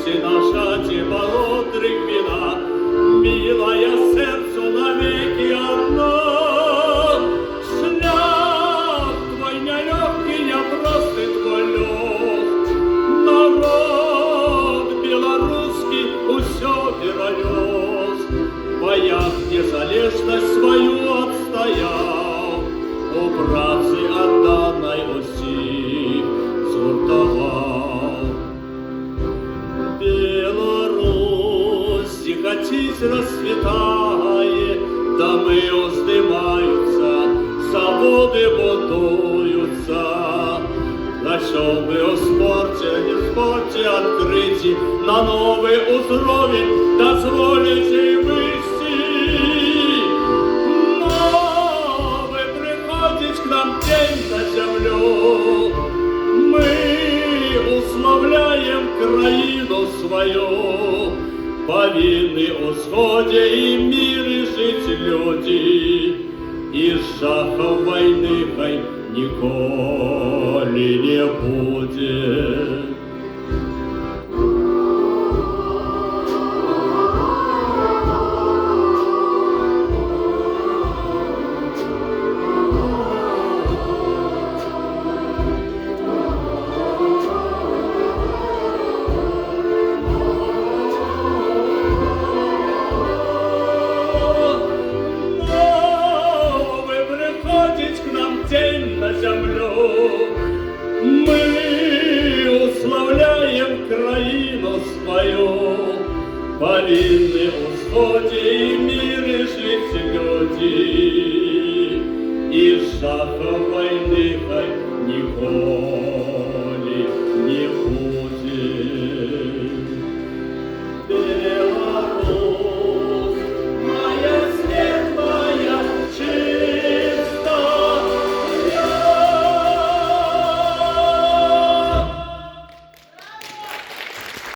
Отче наш, ради болотрых вина, милая сердцу навеки одно. Шлях твой нелегкий, непростый твой лёг, народ белорусский усё перенес, в боях незалежность свою отстоял, у працы отданной усіх згуртовал. Беларусь тихотись расцветает, домы уздымаются, заводы будуются. Прощёл бы у спорте, не в спорте открытий, на новый уровень дозволите выйти. Новый приходить к нам день на землю, мы уславляем краину свою, повинны усходе и мире жить люди, и жахов войны хай ніколи не будет. День на землю, мы уславляем краину свою, повинны усходе и мире жить люди, и жахов войны хай ніколи